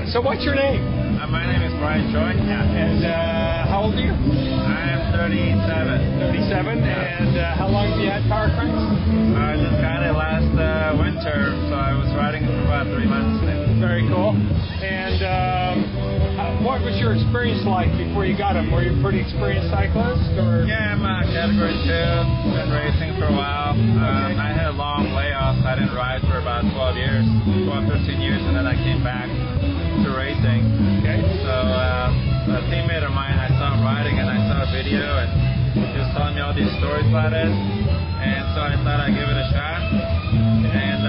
So what's your name? My name is Brian Choi. And how old are you? I am 37. 37. And how long have you had power cranks? I just got it last winter, so I was riding it for about 3 months. Very cool. And what was your experience like before you got them? Were you a pretty experienced cyclist? Or? Yeah, I'm category 2. Been racing for a while. I had a long layoff. I didn't ride for about 12 years, 13 years, and then I came back to racing. Okay. So a teammate of mine, I saw him riding, and I saw a video, and he was telling me all these stories about it. And so I thought I'd give it a shot. And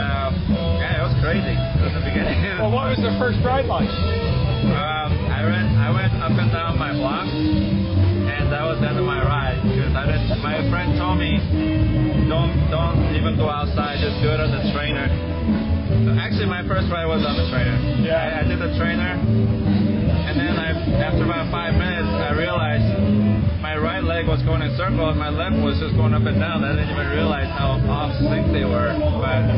yeah, it was crazy in the beginning. Well, what was the first ride like? I went up and down my block, and that was the end of my ride. Because my friend told me, don't even go outside, just do it on the trainer. So actually, my first ride was on the trainer. Yeah. I did the trainer, and then after about 5 minutes, I realized my right leg was going in circles, my left was just going up and down. I didn't even realize how off sync they were. But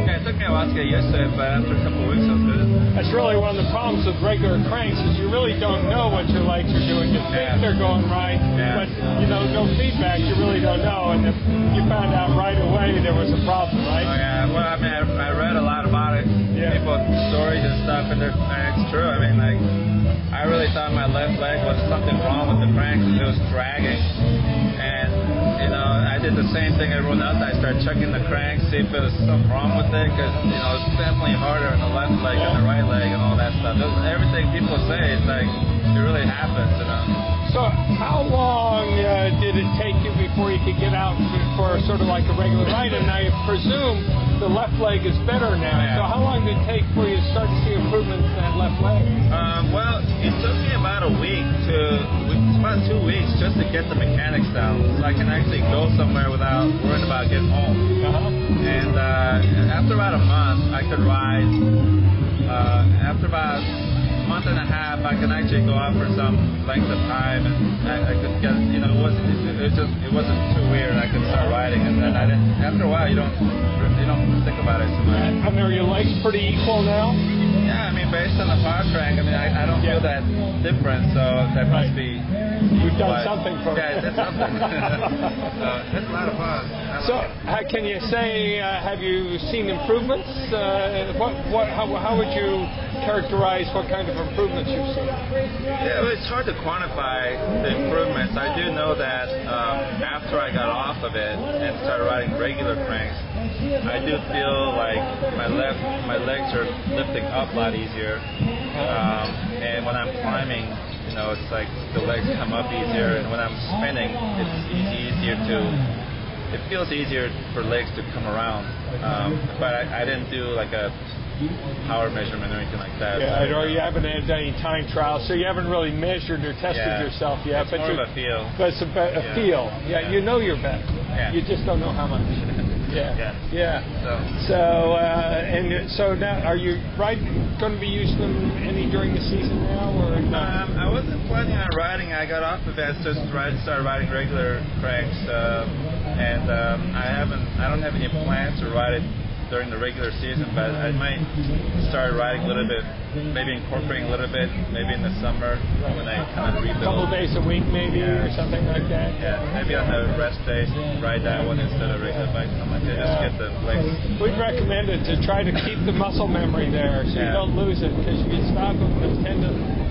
yeah, it took me a while to get used to it, but after a couple of weeks, it was good. That's really one of the problems with regular cranks is you really don't know what your legs are doing. You think they're going right, but no feedback, you really don't know. And if you found out right away there was a problem, right? Oh yeah, well I mean I read a lot about it, people's stories and stuff, and it's true. I mean, like, I really thought my left leg was something wrong with the crank because it was dragging. And, I did the same thing everyone else. I started checking the crank, see if there was something wrong with it, because, it's definitely harder in the left leg than the right leg and all that stuff. Everything people say, it's like, it really happens, So how long did it take you before you could get out for sort of like a regular ride? And I presume the left leg is better now. Yeah. So how long did it take for you to start to see improvements in that left leg? Well, it took me about a week about 2 weeks just to get the mechanics down, so I can actually go somewhere without worrying about getting home. And after about a month, I could ride. After about a month and a half, I can actually go out for some length of time, and I could get, it wasn't too weird. I could start riding, and then after a while, you don't think about it so much. And are your legs pretty equal now? Yeah, I mean, based on the power crank, I mean, I don't feel that different, so that must be... You've done something for it. Yeah, that's something. It's a lot of fun. So, can you say, have you seen improvements? How would you characterize what kind of improvements you've seen? Yeah, well, it's hard to quantify the improvements. I do know that after I got off of it and started riding regular cranks, I do feel like my legs are lifting up a lot easier. And when I'm climbing, it's like the legs come up easier, and when I'm spinning, it feels easier for legs to come around. But I didn't do like a power measurement or anything like that. Yeah, or you haven't had any time trials, so you haven't really measured or tested yourself yet. It's more of a feel. But it's a feel. Yeah, you know you're better. Yeah. You just don't know how much. Yeah. So now, are you going to be using them any during the season now, or not? I wasn't planning on riding. I got off of that, just started riding regular cranks, and I don't have any plans to ride it during the regular season, but I might start riding a little bit, maybe incorporating a little bit, maybe in the summer when I kind of rebuild. A couple days a week maybe, or something like that. Yeah, maybe on the rest days, ride that one instead of regular bike. I'm going to just get the legs. We'd recommend it to try to keep the muscle memory there so you don't lose it, because if you stop them,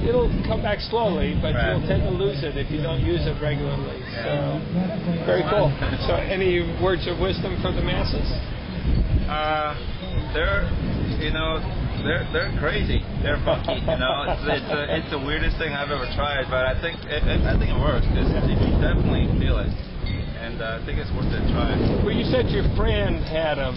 it'll come back slowly, but you'll tend to lose it if you don't use it regularly. So, very cool. So any words of wisdom for the masses? They're crazy. They're funky. It's the weirdest thing I've ever tried, but I think it works. You definitely feel it, and I think it's worth a try. Well, you said your friend had them.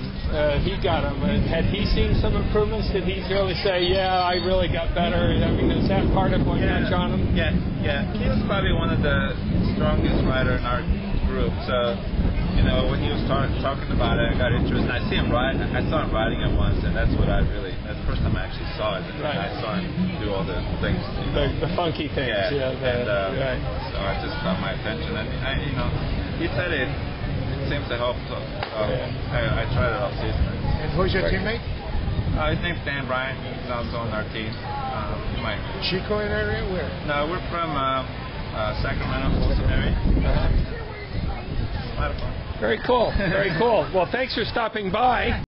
He got them. Had he seen some improvements? Did he really say, "Yeah, I really got better"? I mean, is that part of what got you on them? Yeah. He was probably one of the strongest riders in our group. So, when he was talking about it, I got interested. And I saw him riding it once, and that's the first time I actually saw it. And I saw him do all the things. The funky things. So it just caught my attention. And he said it seems to help. So I tried it all season. And who's your teammate? His name's Dan Bryant. He's also on our team. Chico area? Where? No, we're from Sacramento, Folsom area. A lot of fun. Very cool. Very cool. Well, thanks for stopping by.